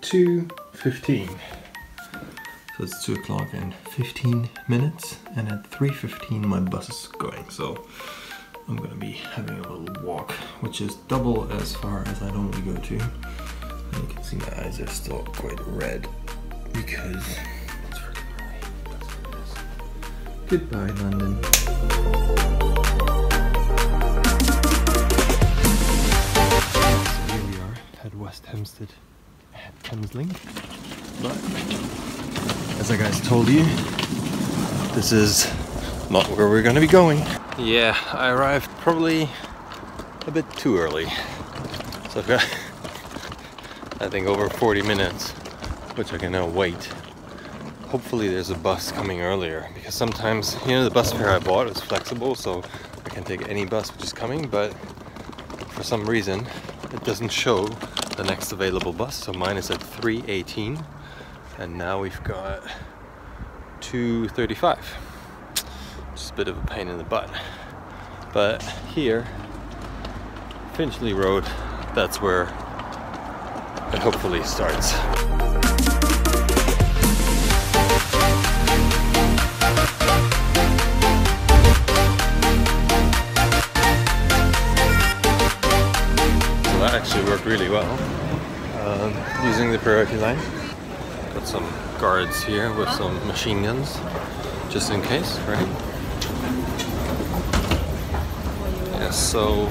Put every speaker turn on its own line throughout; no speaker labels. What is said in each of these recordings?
2:15. So it's 2 o'clock and 15 minutes, and at 3:15 my bus is going, so I'm gonna be having a little walk, which is double as far as I normally go to. And you can see my eyes are still quite red because it's freaking early. That's what it is. Goodbye, London. So here we are at West Hampstead at Thameslink. But as I guys told you, this is not where we're gonna be going. Yeah, I arrived probably a bit too early. So I've got, I think, over 40 minutes, which I can now wait. Hopefully there's a bus coming earlier, because sometimes, you know, the bus fare I bought is flexible, so I can take any bus which is coming, but for some reason it doesn't show the next available bus. So mine is at 3:18, and now we've got 2:35. Just a bit of a pain in the butt. But here, Finchley Road, that's where it hopefully starts. So that actually worked really well, using the priority line. Got some guards here with some machine guns, just in case, right? Yeah, so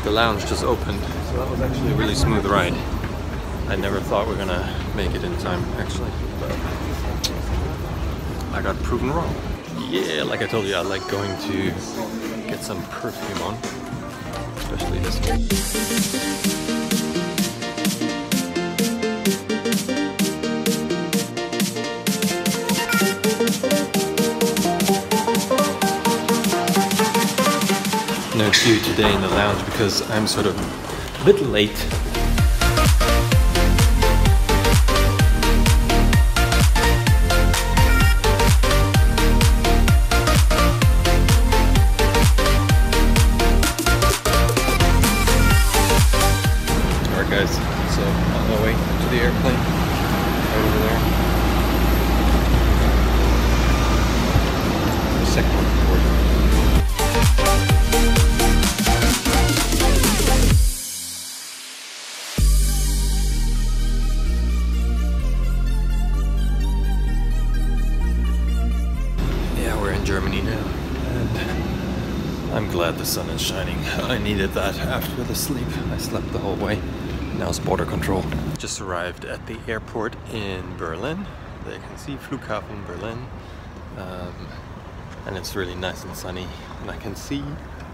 the lounge just opened, so that was actually a really smooth ride. I never thought we were gonna make it in time, actually, but I got proven wrong. Yeah, like I told you, I like going to get some perfume on, especially this one. No queue today in the lounge because I'm sort of a bit late. Alright guys, so on my way to the airplane, right over there. The second one forward. Germany now, and I'm glad the sun is shining. I needed that after the sleep. I slept the whole way. Now it's border control. Just arrived at the airport in Berlin. There you can see Flughafen Berlin, and it's really nice and sunny, and I can see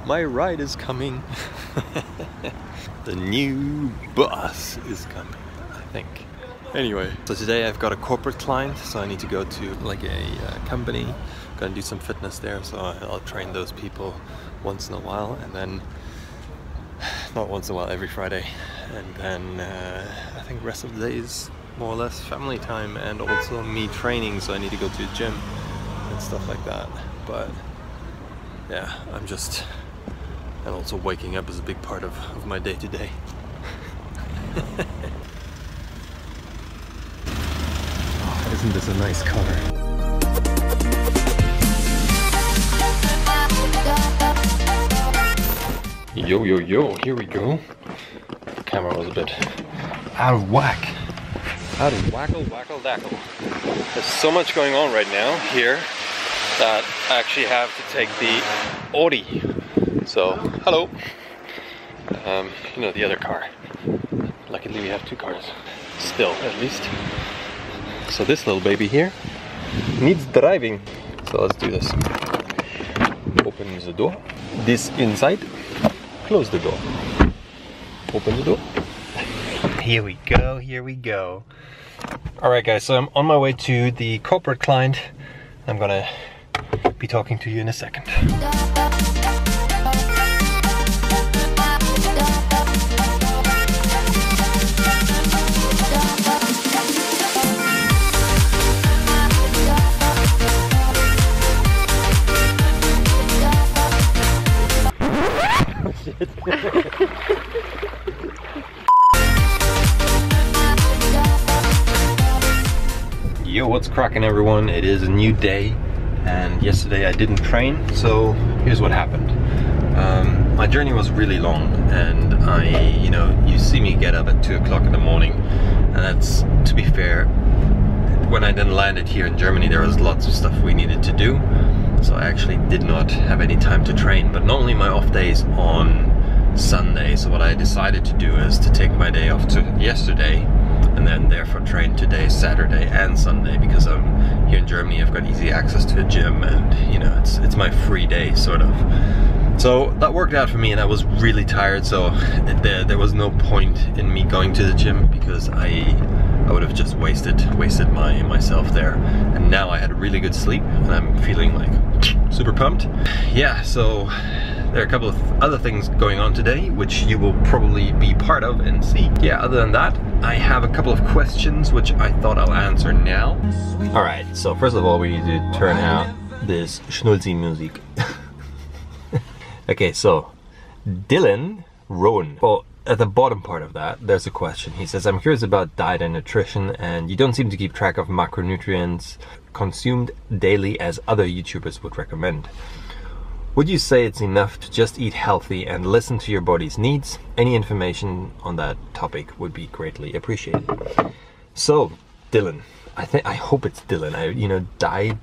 my ride is coming. The new bus is coming, I think. Anyway, so today I've got a corporate client, so I need to go to like a company. Gonna do some fitness there, so I'll train those people once in a while, and then not once in a while, every Friday, and then I think the rest of the day is more or less family time, and also me training, so I need to go to the gym and stuff like that. But yeah, and also waking up is a big part of my day-to-day. Oh, isn't this a nice car? Yo, yo, yo, here we go. The camera was a bit out of whack. Out of whackle, whackle, dackle. There's so much going on right now here that I actually have to take the Audi. So, hello. You know, the other car. Luckily we have two cars. Still, at least. So this little baby here needs driving. So let's do this. Open the door. This inside. Close the door. Open the door. Here we go, here we go. Alright guys, so I'm on my way to the corporate client. I'm gonna be talking to you in a second. What's cracking, everyone? It is a new day, and yesterday I didn't train, so here's what happened. My journey was really long, and you see me get up at 2 o'clock in the morning, and that's, to be fair, when I then landed here in Germany, there was lots of stuff we needed to do, so I actually did not have any time to train. But normally my off days on Sunday, so what I decided to do is to take my day off to yesterday, and then therefore train today, Saturday and Sunday, because I'm here in Germany. I've got easy access to a gym, and it's my free day, sort of. So that worked out for me, and I was really tired, so there was no point in me going to the gym, because I would have just wasted myself there. And now I had a really good sleep, and I'm feeling like super pumped. Yeah, so there are a couple of other things going on today, which you will probably be part of and see. Yeah, other than that, I have a couple of questions which I thought I'll answer now. Alright, so first of all, we need to turn out this Schnulzi music. Okay, so Dylan Rowan. Well, at the bottom part of that, there's a question. He says, I'm curious about diet and nutrition, and you don't seem to keep track of macronutrients consumed daily as other YouTubers would recommend. Would you say it's enough to just eat healthy and listen to your body's needs? Any information on that topic would be greatly appreciated. So, Dylan, I hope it's Dylan. Dylan.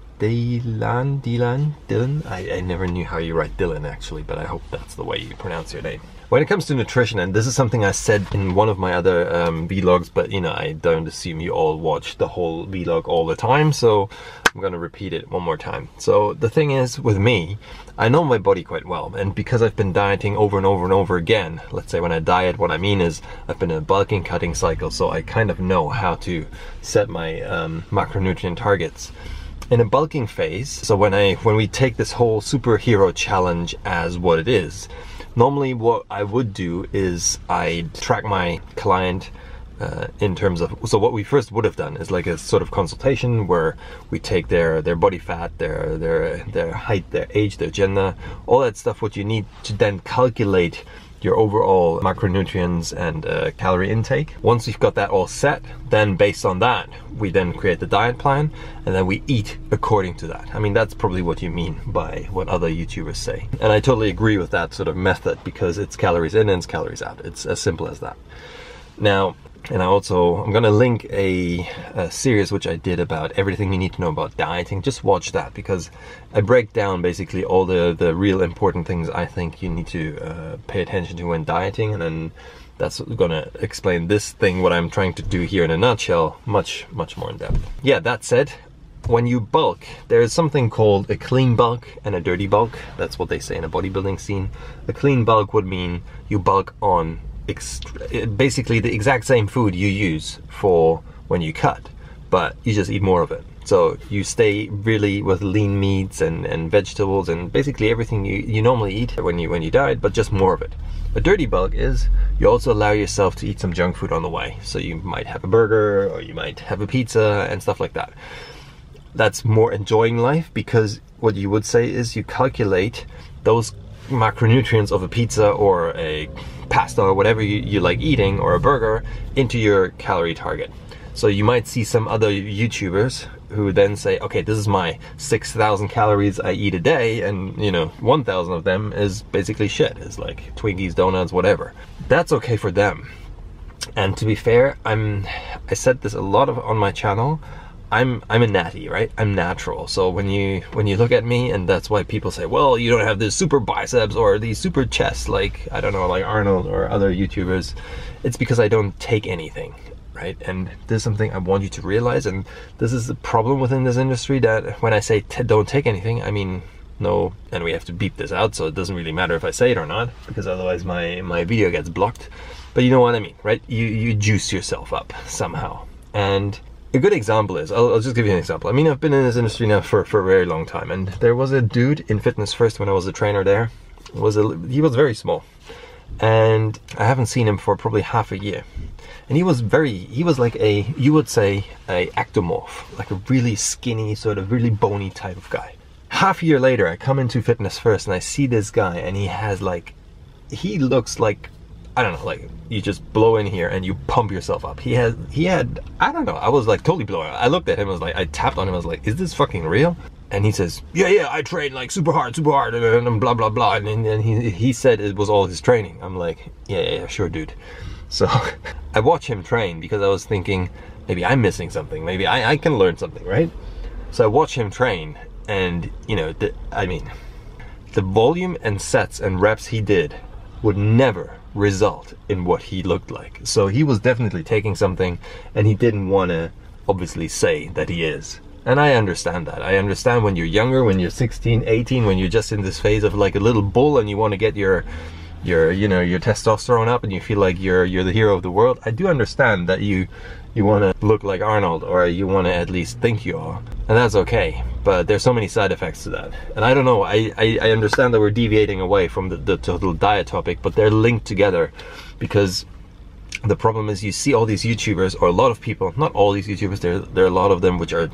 I never knew how you write Dylan, actually, but I hope that's the way you pronounce your name. When it comes to nutrition, and this is something I said in one of my other vlogs, but I don't assume you all watch the whole vlog all the time, so I'm gonna repeat it one more time. So the thing is, with me, I know my body quite well, and because I've been dieting over and over and over again, let's say when I diet, what I mean is I've been in a bulking cutting cycle, so I kind of know how to set my macronutrient targets. In a bulking phase, so when we take this whole superhero challenge as what it is, normally what I would do is I track my client in terms of, so what we first would have done is like a sort of consultation where we take their body fat, their height, their age, their gender, all that stuff, what you need to then calculate your overall macronutrients and calorie intake. Once we've got that all set, then based on that, we then create the diet plan, and then we eat according to that. I mean, that's probably what you mean by what other YouTubers say. And I totally agree with that sort of method, because it's calories in and it's calories out. It's as simple as that. Now, and I'm gonna link a series which I did about everything you need to know about dieting. Just watch that, because I break down basically all the real important things I think you need to pay attention to when dieting, and then that's gonna explain this thing, what I'm trying to do here in a nutshell, much more in depth. Yeah, that said, when you bulk, there is something called a clean bulk and a dirty bulk. That's what they say in a bodybuilding scene. A clean bulk would mean you bulk on basically the exact same food you use for when you cut, but you just eat more of it. So you stay really with lean meats and vegetables and basically everything you normally eat when you diet, but just more of it. A dirty bulk is you also allow yourself to eat some junk food on the way. So you might have a burger, or you might have a pizza and stuff like that. That's more enjoying life, because what you would say is you calculate those macronutrients of a pizza or a pasta or whatever you like eating, or a burger, into your calorie target. So you might see some other YouTubers who then say, okay, this is my 6,000 calories I eat a day, and 1,000 of them is basically shit. It's like Twinkies, donuts, whatever. That's okay for them. And to be fair, I said this a lot on my channel, I'm a natty, right? I'm natural. So when you look at me, and that's why people say, well, you don't have this super biceps or these super chests like, I don't know, like Arnold or other YouTubers, it's because I don't take anything, right? And this is something I want you to realize, and this is the problem within this industry, that when I say don't take anything, I mean no, and we have to beep this out, so it doesn't really matter if I say it or not, because otherwise my video gets blocked. But you know what I mean, right? You juice yourself up somehow. And a good example is, I'll just give you an example. I mean, I've been in this industry now for a very long time, and there was a dude in Fitness First when I was a trainer there. He was very small, and I haven't seen him for probably half a year. And he was like you would say, a ectomorph, like a really skinny, sort of really bony type of guy. Half a year later, I come into Fitness First and I see this guy, and he looks like
I don't know, like you just blow in here and you pump yourself up. He had, I don't know, I was like totally blown out. I looked at him, I was like, I tapped on him, I was like, is this fucking real? And he says, yeah, I train like super hard, and blah, blah, blah. And he said it was all his training. I'm like, yeah, sure, dude. So I watch him train because I was thinking, maybe I'm missing something. Maybe I can learn something, right? So I watch him train and, you know, the volume and sets and reps he did would never result in what he looked like. So he was definitely taking something, and he didn't want to obviously say that he is. And I understand that. I understand when you're younger, when you're 16, 18, when you're just in this phase of like a little bull and you want to get your you know, your testosterone up and you feel like you're the hero of the world. I do understand that you want to look like Arnold, or you want to at least think you are. And that's okay. But there's so many side effects to that. And I don't know, I understand that we're deviating away from the total diet topic, but they're linked together, because the problem is you see all these YouTubers, or a lot of people, not all these YouTubers, there are a lot of them which are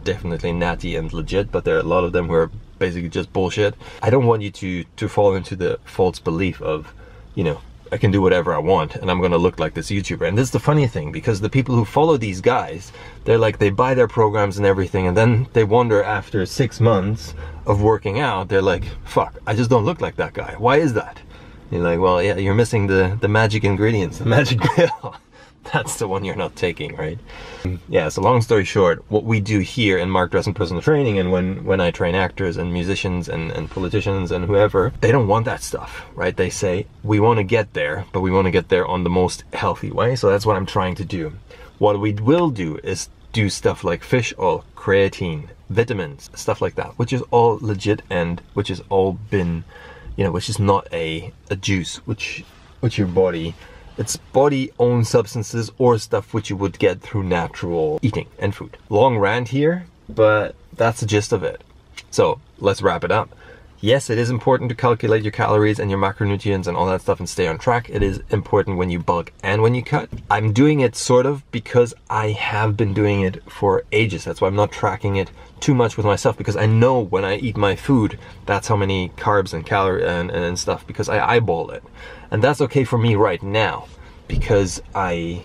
definitely natty and legit, but there are a lot of them who are basically just bullshit. I don't want you to fall into the false belief of, you know, I can do whatever I want and I'm gonna look like this YouTuber. And this is the funny thing, because the people who follow these guys, they're like, they buy their programs and everything, and then they wonder after 6 months of working out, they're like, fuck, I just don't look like that guy. Why is that? You're like, well, yeah, you're missing the magic ingredients, the magic pill. That's the one you're not taking, right? Yeah, so long story short, what we do here in Marc Dressen Personal Training, and when I train actors and musicians and politicians and whoever, they don't want that stuff, right? They say, we want to get there, but we want to get there on the most healthy way. So that's what I'm trying to do. What we will do is do stuff like fish oil, creatine, vitamins, stuff like that, which is all legit, and which has all been, you know, which is not a juice, which your body, it's body-owned substances or stuff which you would get through natural eating and food. Long rant here, but that's the gist of it. So let's wrap it up. Yes, it is important to calculate your calories and your macronutrients and all that stuff and stay on track. It is important when you bulk and when you cut. I'm doing it sort of because I have been doing it for ages. That's why I'm not tracking it too much with myself, because I know when I eat my food, that's how many carbs and calories and stuff, because I eyeball it. And that's okay for me right now, because I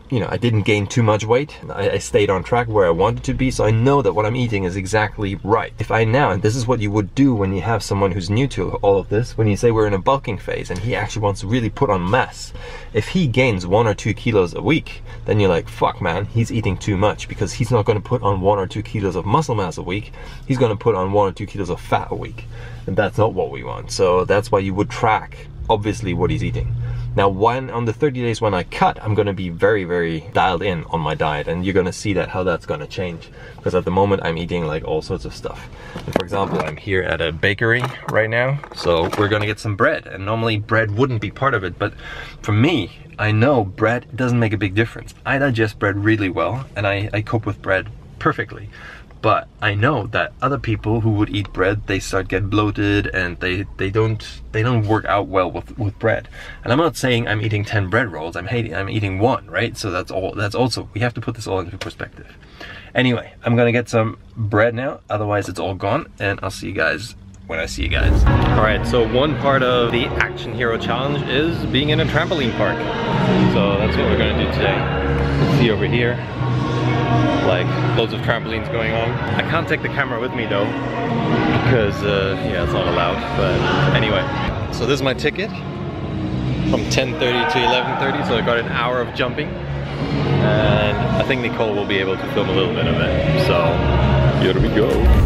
didn't gain too much weight. I stayed on track where I wanted to be, so I know that what I'm eating is exactly right. If I now, and this is what you would do when you have someone who's new to all of this, when you say we're in a bulking phase and he actually wants to really put on mass, if he gains 1 or 2 kilos a week, then you're like, fuck man, he's eating too much, because he's not going to put on 1 or 2 kilos of muscle mass a week, he's going to put on 1 or 2 kilos of fat a week. And that's not what we want. So that's why you would track, obviously, what he's eating. Now, on the 30 days when I cut, I'm going to be very, very dialed in on my diet, and you're going to see that how that's going to change, because at the moment I'm eating like all sorts of stuff. And for example, I'm here at a bakery right now, so we're going to get some bread, and normally bread wouldn't be part of it, but for me, I know bread doesn't make a big difference. I digest bread really well, and I cope with bread perfectly. But I know that other people who would eat bread, they start get bloated, and they don't work out well with bread. And I'm not saying I'm eating 10 bread rolls. I'm eating 1, right? So that's also, we have to put this all into perspective. Anyway, I'm gonna get some bread now, otherwise it's all gone, and I'll see you guys when I see you guys. All right, so one part of the Action Hero Challenge is being in a trampoline park. So that's what we're gonna do today. Let's see over here, like loads of trampolines going on. I can't take the camera with me though, because yeah, it's not allowed. But anyway, so this is my ticket from 10:30 to 11:30, so I got an hour of jumping, and I think Nicole will be able to film a little bit of it. So here we go.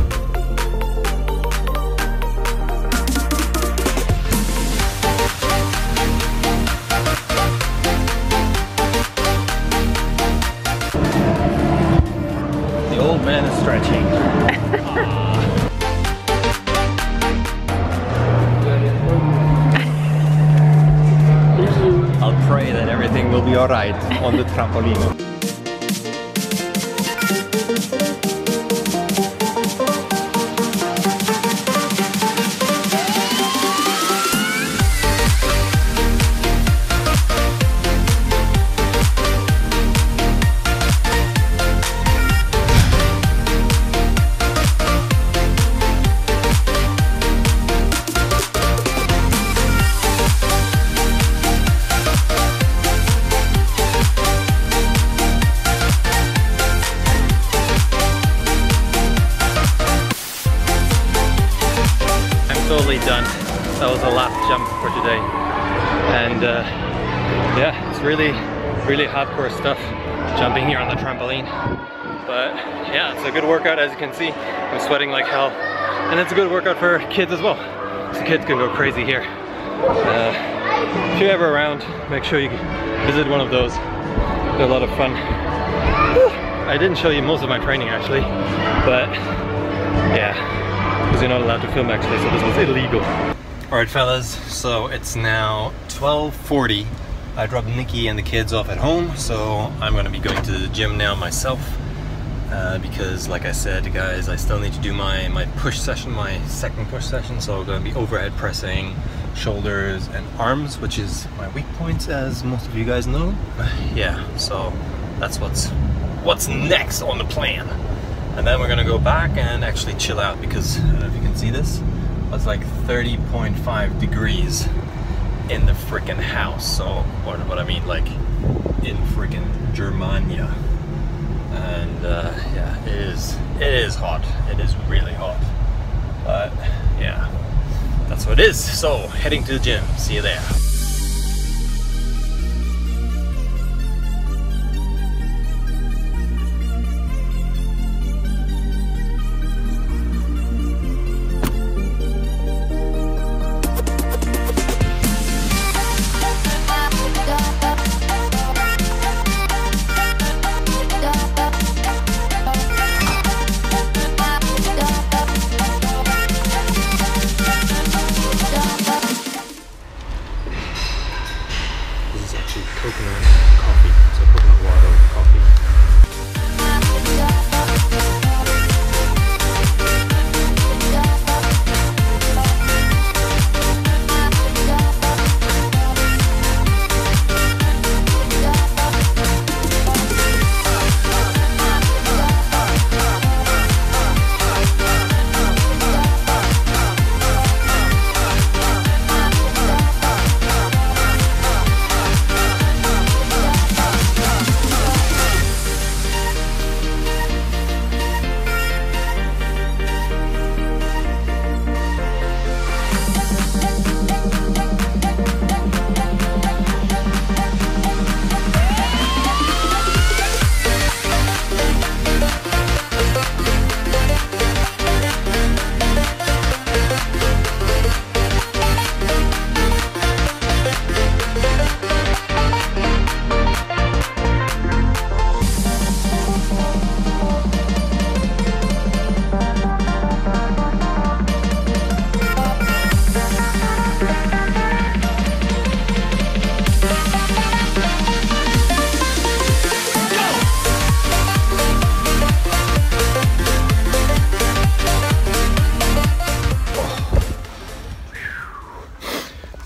Old man is stretching. I'll pray that everything will be alright on the trampoline.
That was the last jump for today. And yeah, it's really hardcore stuff jumping here on the trampoline. But yeah, it's a good workout. As you can see, I'm sweating like hell. And it's a good workout for kids as well. So kids can go crazy here. If you're ever around, make sure you visit one of those. They're a lot of fun. I didn't show you most of my training actually, but yeah, because you're not allowed to film actually, so this was illegal. Alright fellas, so it's now 12:40. I dropped Nikki and the kids off at home, so I'm going to be going to the gym now myself. Because like I said guys, I still need to do my push session, my second push session. So I'm going to be overhead pressing, shoulders and arms, which is my weak points as most of you guys know. Yeah, so that's what's next on the plan. And then we're going to go back and actually chill out because if you can see this, it's like 30.5 degrees in the freaking house. So what I mean, like in freaking Germania. And yeah, it is hot. It is really hot. But yeah, that's what it is. So heading to the gym. See you there. Coconut coffee, so coconut water with coffee.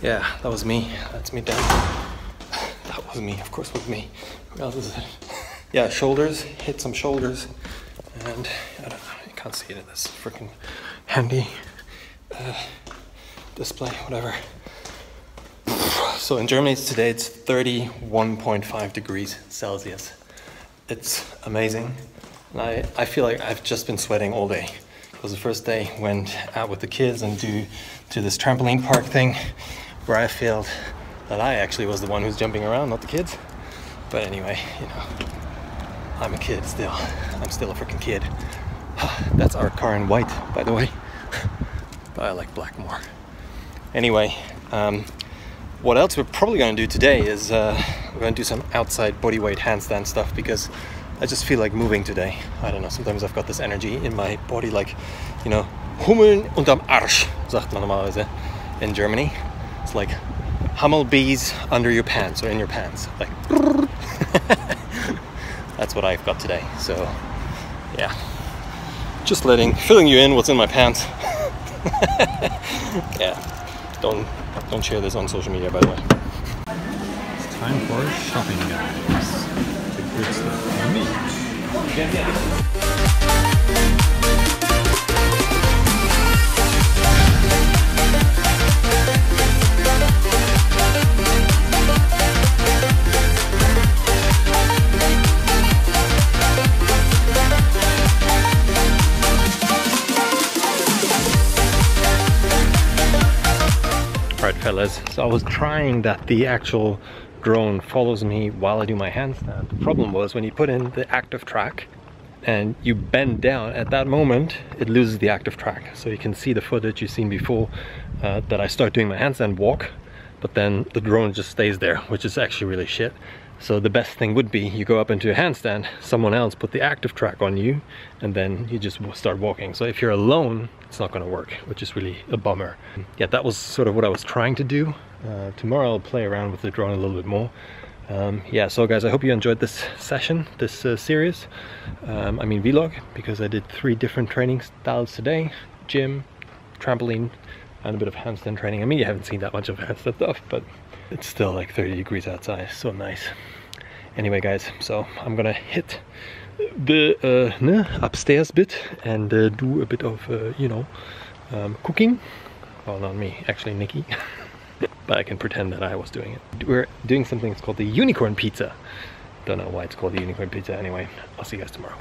Yeah, that was me. That's me done. That was me, of course, with me. Who else is it? Yeah, shoulders. Hit some shoulders. And I don't know, you can't see it in this freaking handy display, whatever. So in Germany today it's 31.5 degrees Celsius. It's amazing. And I feel like I've just been sweating all day. It was the first day, went out with the kids and do this trampoline park thing where I felt that I actually was the one who's jumping around, not the kids. But anyway, you know, I'm a kid still. I'm still a freaking kid. That's our car in white, by the way. But I like black more. Anyway, what else we're probably going to do today is we're going to do some outside bodyweight handstand stuff because I just feel like moving today. I don't know, sometimes I've got this energy in my body, like, you know, Hummeln unterm Arsch, sagt man normalerweise in Germany. It's like hummelbees under your pants or in your pants. Like, that's what I've got today. So, yeah, just filling you in what's in my pants. Yeah, don't share this on social media, by the way. It's time for shopping, guys. The good stuff. Meat. So I was trying that the actual drone follows me while I do my handstand. The problem was when you put in the active track and you bend down, at that moment it loses the active track. So you can see the footage you've seen before that I start doing my handstand walk, but then the drone just stays there, which is actually really shit. So the best thing would be you go up into a handstand, someone else put the active track on you, and then you just start walking. So if you're alone, it's not gonna work, which is really a bummer. Yeah, that was sort of what I was trying to do. Tomorrow I'll play around with the drone a little bit more. Yeah, so guys, I hope you enjoyed this session, this series. I mean vlog, because I did 3 different training styles today. Gym, trampoline, and a bit of handstand training. I mean, you haven't seen that much of handstand stuff, but it's still like 30 degrees outside, so nice. Anyway guys, so I'm gonna hit the upstairs bit and do a bit of, you know, cooking. Well, not me, actually Nikki. But I can pretend that I was doing it. We're doing something that's called the unicorn pizza. Don't know why it's called the unicorn pizza. Anyway, I'll see you guys tomorrow.